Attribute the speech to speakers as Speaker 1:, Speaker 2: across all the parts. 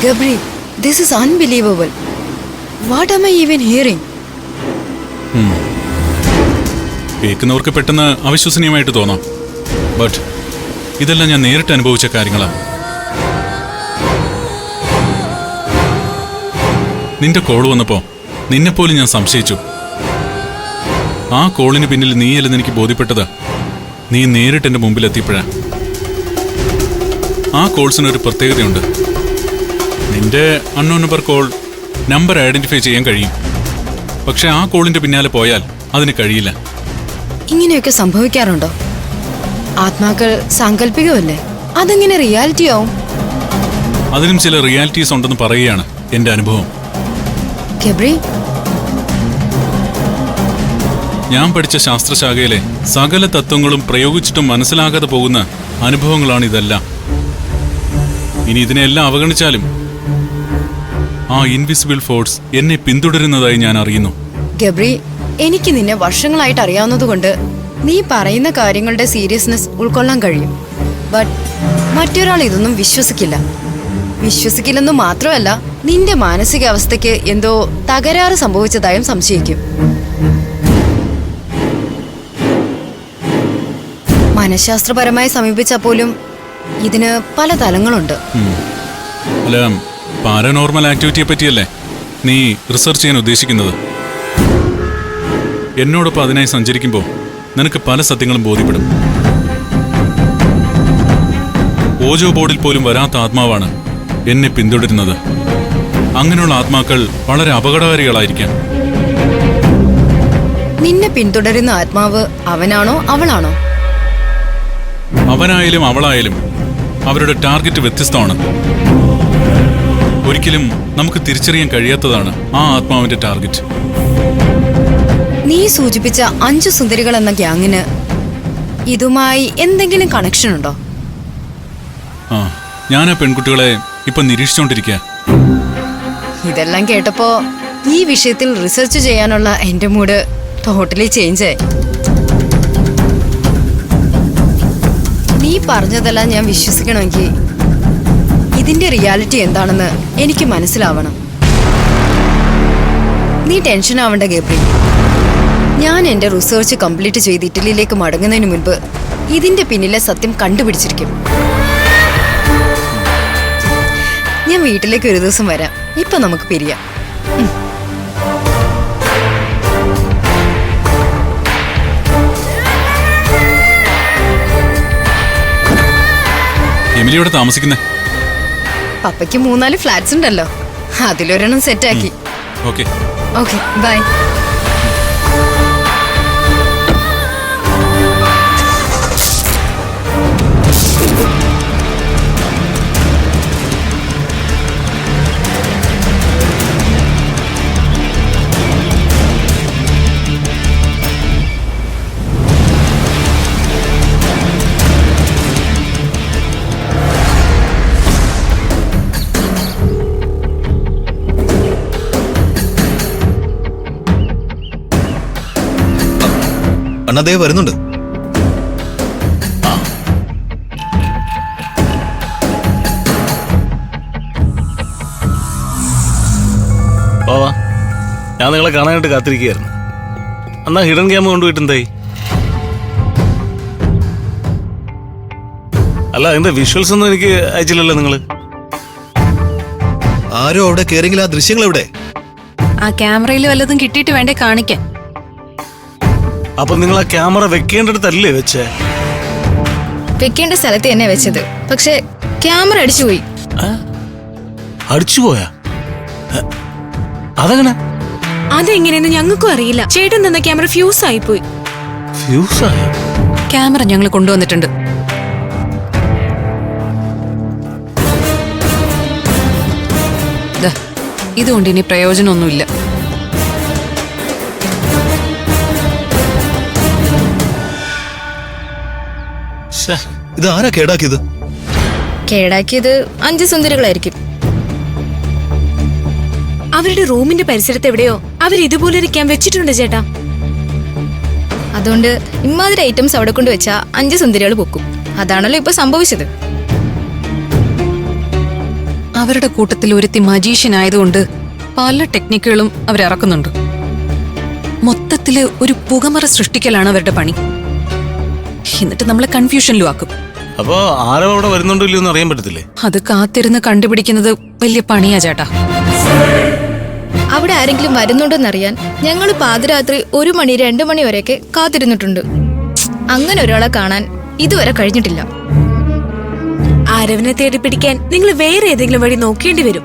Speaker 1: Gabri, this is unbelievable. What am I even hearing?
Speaker 2: കേൾക്കുന്നവർക്ക് പെട്ടെന്ന് അവിശ്വസനീയമായിട്ട് തോന്നാം. ബട്ട് ഇതെല്ലാം ഞാൻ നേരിട്ട് അനുഭവിച്ച കാര്യങ്ങളാണ്. നിന്റെ കോൾ വന്നപ്പോ നിന്നെപ്പോലും ഞാൻ സംശയിച്ചു. ആ കോളിന് പിന്നിൽ നീയല്ലെന്ന് എനിക്ക് ബോധ്യപ്പെട്ടത് നീ നേരിട്ട് എൻ്റെ മുമ്പിൽ എത്തിയപ്പോഴാ. ആ കോൾസിനൊരു പ്രത്യേകതയുണ്ട്. നിന്റെ unknown number call number identify ചെയ്യാൻ കഴിയും. പക്ഷെ ആ കോളിന്റെ പിന്നാലെ പോയാൽ അതിന് കഴിയില്ല.
Speaker 1: ഇങ്ങനെയൊക്കെ സംഭവിക്കാറുണ്ടോ? ആത്മാക്കൾ സാങ്കല്പികമല്ലേ, അതെങ്ങനെ റിയാലിറ്റി ആവും?
Speaker 2: അതിനും ചില റിയാലിറ്റീസ് ഉണ്ടെന്ന് പറയുകയാണ് എൻ്റെ അനുഭവം.
Speaker 1: ഗബ്രി,
Speaker 2: ഞാൻ പഠിച്ച ശാസ്ത്രശാഖയിലെ സകല തത്വങ്ങളും പ്രയോഗിച്ചിട്ടും മനസ്സിലാകാതെ പോകുന്ന അനുഭവങ്ങളാണ് ഇതെല്ലാം. ഇനി ഇതിനെല്ലാം അവഗണിച്ചാലും ആ ഇൻവിസിബിൾ ഫോഴ്സ് എന്നെ പിന്തുടരുന്നതായി ഞാൻ അറിയുന്നു.
Speaker 1: ഗബ്രി, എനിക്ക് നിന്നെ വർഷങ്ങളായിട്ട് അറിയാവുന്നതുകൊണ്ട് നീ പറയുന്ന കാര്യങ്ങളുടെ സീരിയസ്നെസ് ഉൾക്കൊള്ളാൻ കഴിയും. ബട്ട് മറ്റൊരാൾ ഇതൊന്നും വിശ്വസിക്കില്ലെന്ന് മാത്രമല്ല, നിന്റെ മാനസികാവസ്ഥയ്ക്ക് എന്തോ തകരാറ് സംഭവിച്ചതായും സംശയിക്കും. മനഃശാസ്ത്രപരമായി സമീപിച്ചാൽ പോലും ഇതിന് പല തലങ്ങളുണ്ട്.
Speaker 2: അല്ല, പാരനോർമൽ ആക്ടിവിറ്റിയെ പറ്റിയല്ലേ നീ റിസർച്ച് ചെയ്യാൻ ഉദ്ദേശിക്കുന്നത്? എന്നോടൊപ്പം അതിനായി സഞ്ചരിക്കുമ്പോൾ നിനക്ക് പല സത്യങ്ങളും ബോധ്യപ്പെടും. ഓജോ ബോർഡിൽ പോലും വരാത്ത ആത്മാവാണ് എന്നെ പിന്തുടരുന്നത്. അങ്ങനെയുള്ള ആത്മാക്കൾ വളരെ അപകടകാരികളായിരിക്കാം.
Speaker 1: നിന്നെ പിന്തുടരുന്ന ആത്മാവ് അവനാണോ അവളാണോ?
Speaker 2: അവനായാലും അവളായാലും അവരുടെ ടാർഗറ്റ് വ്യത്യസ്തമാണ്. ഒരിക്കലും നമുക്ക് തിരിച്ചറിയാൻ കഴിയാത്തതാണ് ആ ആത്മാവിന്റെ ടാർഗറ്റ്.
Speaker 1: നീ സൂചിപ്പിച്ച 5 സുന്ദരികൾ എന്ന ഗ്യാങ്ങിന് ഇതുമായി എന്തെങ്കിലും കണക്ഷൻ ഉണ്ടോ?
Speaker 2: ഞാൻ ആ പെൺകുട്ടികളെ ഇപ്പൊ നിരീക്ഷിച്ചോണ്ടിരിക്കുക.
Speaker 1: ഇതെല്ലാം കേട്ടപ്പോ ഈ വിഷയത്തിൽ റിസർച്ച് ചെയ്യാനുള്ള എന്റെ മൂഡ് ടോട്ടലി ചേഞ്ച് ആയി. നീ പറഞ്ഞതെല്ലാം ഞാൻ വിശ്വസിക്കണമെങ്കിൽ ഇതിന്റെ റിയാലിറ്റി എന്താണെന്ന് എനിക്ക് മനസ്സിലാവണം. നീ ടെൻഷൻ ആവണ്ട ഗബ്രി. ഞാൻ എന്റെ റിസർച്ച് കംപ്ലീറ്റ് ചെയ്ത് ഇറ്റലിയിലേക്ക് മടങ്ങുന്നതിന് മുൻപ് ഇതിന്റെ പിന്നിലെ സത്യം കണ്ടുപിടിച്ചിരിക്കും. ഞാൻ വീട്ടിലേക്ക് ഒരു ദിവസം വരാം. ഇപ്പൊ നമുക്ക് പിരിയാം.
Speaker 2: എമിലി ഇവിടെ താമസിക്കുന്നേ?
Speaker 1: പപ്പയ്ക്ക് 3-4 ഫ്ലാറ്റ്സ് ഉണ്ടല്ലോ, അതിലൊരെണ്ണം സെറ്റാക്കി.
Speaker 2: Okay
Speaker 1: okay, bye.
Speaker 3: അണ്ണാ വരുന്നുണ്ട്.
Speaker 4: ഞാൻ നിങ്ങളെ കാണാനായിട്ട് കാത്തിരിക്കുകയായിരുന്നു. അന്നാ ഹിഡൻ ക്യാമ കൊണ്ടുപോയിട്ട് എന്തായി? അല്ല, അതിന്റെ വിഷ്വൽസ് ഒന്നും എനിക്ക് അയച്ചില്ലല്ലോ നിങ്ങള്.
Speaker 3: ആരോ അവിടെ കേറിയെങ്കിൽ ആ ദൃശ്യങ്ങൾ എവിടെ?
Speaker 5: ആ ക്യാമറയിൽ വല്ലതും കിട്ടിയിട്ട് വേണ്ടേ കാണിക്കാൻ.
Speaker 4: അപ്പൊ നിങ്ങൾ ആ ക്യാമറ വെക്കേണ്ടടുത്തല്ലേ വെച്ചേ?
Speaker 5: വെക്കേണ്ട സ്ഥലത്ത് തന്നെ വെച്ചത്, പക്ഷെ ക്യാമറ അടിച്ചുപോയി.
Speaker 4: അടിച്ചുപോയാ? അതെങ്ങനെ?
Speaker 6: അതെങ്ങനെയെന്ന് ഞങ്ങൾക്കും അറിയില്ല. ചേട്ടൻ തന്ന ക്യാമറ ഫ്യൂസ് ആയിപ്പോയി.
Speaker 4: ഫ്യൂസായ
Speaker 5: ക്യാമറ ഞങ്ങൾ കൊണ്ടുവന്നിട്ടുണ്ട്. ഇതുകൊണ്ട് ഇനി പ്രയോജനമൊന്നുമില്ല.
Speaker 3: ഇത് ആരാ കേടാക്കിയത്?
Speaker 5: കേടാക്കിയത് 5 സുന്ദരികളായിരിക്കും.
Speaker 6: അവരുടെ റൂമിന്റെ പരിസരത്ത് എവിടെയോ അവർ ഇതുപോലൊരു ക്യാം വെച്ചിട്ടുണ്ട് ചേട്ടാ.
Speaker 5: അതുകൊണ്ട് ഇമാതിരി ഐറ്റംസ് അവിടെ കൊണ്ട് വെച്ചാ 5 സുന്ദരികൾ പൊക്കും. അതാണല്ലോ ഇപ്പൊ സംഭവിച്ചത്.
Speaker 7: അവരുടെ കൂട്ടത്തിൽ ഒരുത്തി മജീഷ്യൻ ആയതുകൊണ്ട് പല ടെക്നിക്കുകളും അവരിറക്കുന്നുണ്ട്. മൊത്തത്തില് ഒരു പുകമറ സൃഷ്ടിക്കലാണ് അവരുടെ പണി. എന്നിട്ട് നമ്മളെ കൺഫ്യൂഷനിലും ആക്കും.
Speaker 4: അപ്പൊ ആരോ അവിടെ വരുന്നുണ്ടോ ഇല്ലയോ എന്ന് അറിയാൻ പറ്റത്തില്ലേ?
Speaker 7: അത് കാത്തിരുന്ന് കണ്ടുപിടിക്കുന്നത് വലിയ പണിയാ ചേട്ടാ.
Speaker 5: അവിടെ ആരെങ്കിലും വരുന്നുണ്ടോന്നറിയാൻ ഞങ്ങൾ പാതിരാത്രി 1 മണി 2 മണി വരെയൊക്കെ കാത്തിരുന്നിട്ടുണ്ട്. അങ്ങനെ ഒരാളെ കാണാൻ ഇതുവരെ കഴിഞ്ഞിട്ടില്ല.
Speaker 6: ആരവിനെ തേടി പിടിക്കാൻ നിങ്ങൾ വേറെ ഏതെങ്കിലും വഴി നോക്കേണ്ടി വരും.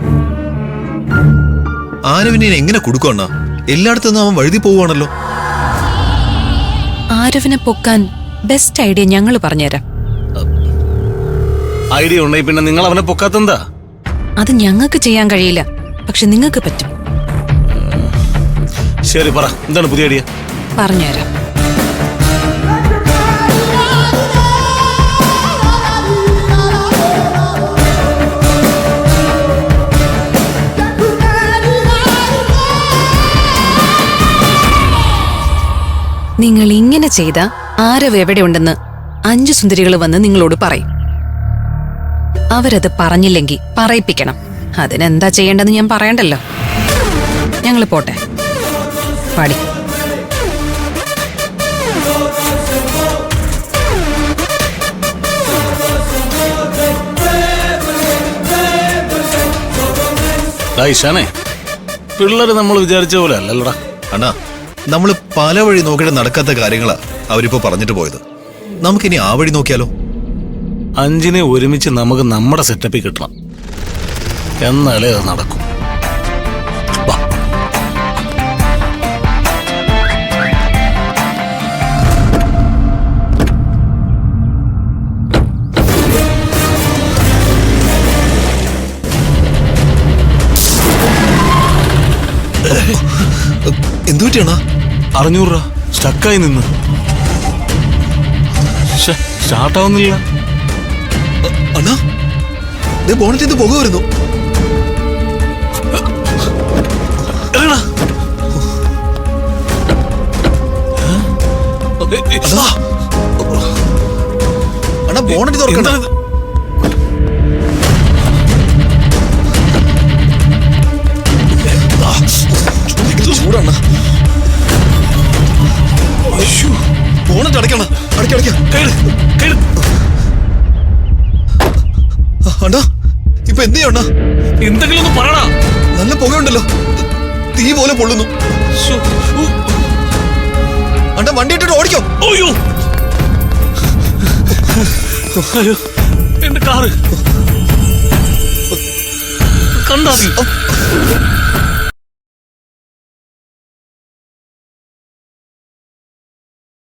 Speaker 3: ആരവിനെ എങ്ങനെ കൊടുക്കും അണ്ണാ? എല്ലായിടത്തുനിന്നും അവൻ വഴുതി പോവുകയാണല്ലോ.
Speaker 7: ആരവിനെ പൊക്കാൻ ബെസ്റ്റ് ഐഡിയ ഞങ്ങൾ പറഞ്ഞുതരാം.
Speaker 4: ഐഡിയ ഉണ്ടെങ്കിൽ പിന്നെ നിങ്ങൾ അവനെ പൊക്കാത്തെന്താ?
Speaker 7: അത് ഞങ്ങൾക്ക് ചെയ്യാൻ കഴിയില്ല, പക്ഷെ നിങ്ങൾക്ക് പറ്റും.
Speaker 4: ശരി, പറ, എന്താണ് പുതിയ ഐഡിയ?
Speaker 7: പറഞ്ഞുതരാം. നിങ്ങൾ ഇങ്ങനെ ചെയ്ത ആരവ് എവിടെയുണ്ടെന്ന് 5 സുന്ദരികൾ വന്ന് നിങ്ങളോട് പറയും. അവരത് പറഞ്ഞില്ലെങ്കിൽ പറയിപ്പിക്കണം. അതിനെന്താ ചെയ്യേണ്ടതെന്ന് ഞാൻ പറയണ്ടല്ലോ. ഞങ്ങൾ പോട്ടെ. പാടി.
Speaker 4: ഈശാനെ, പിള്ളേര് നമ്മൾ വിചാരിച്ച പോലെ അല്ലല്ലടാ.
Speaker 3: അണ്ണാ, നമ്മള് പല വഴി നോക്കിയിട്ട് നടക്കാത്ത കാര്യങ്ങളാ അവരിപ്പോ പറഞ്ഞിട്ട് പോയത്. നമുക്കിനി ആ വഴി നോക്കിയാലോ?
Speaker 4: 5നെ ഒരുമിച്ച് നമുക്ക് നമ്മുടെ സെറ്റപ്പിൽ കിട്ടണം. എന്നാലേ അത് നടക്കും. വാ.
Speaker 3: എന്തു പറ്റിയാണോ?
Speaker 4: 600 രൂപ സ്റ്റക്കായി നിന്ന്. സ്റ്റാർട്ടാവുന്നില്ല.
Speaker 3: അണ്ണാ, ബോണറ്റിൽ നിന്ന് പുക വരുന്നു. അണ്ണാ, ബോണറ്റ് തുറക്കണ്ട. ചൂടാണ്. ബോണറ്റ് അടയ്ക്കണ. അടയ്ക്ക. അണ്ണാ, ഇപ്പൊ എന്ത് ചെയ്യണ?
Speaker 4: എന്തെങ്കിലും ഒന്ന് പറയണ.
Speaker 3: നല്ല പുകയുണ്ടല്ലോ, തീ പോലെ പൊള്ളുന്നു. അണ്ണാ, വണ്ടി ഇട്ടിട്ട് ഓടിക്കോ.
Speaker 4: അയ്യോ, അയ്യോ, എന്റെ കാറ് കണ്ടാ?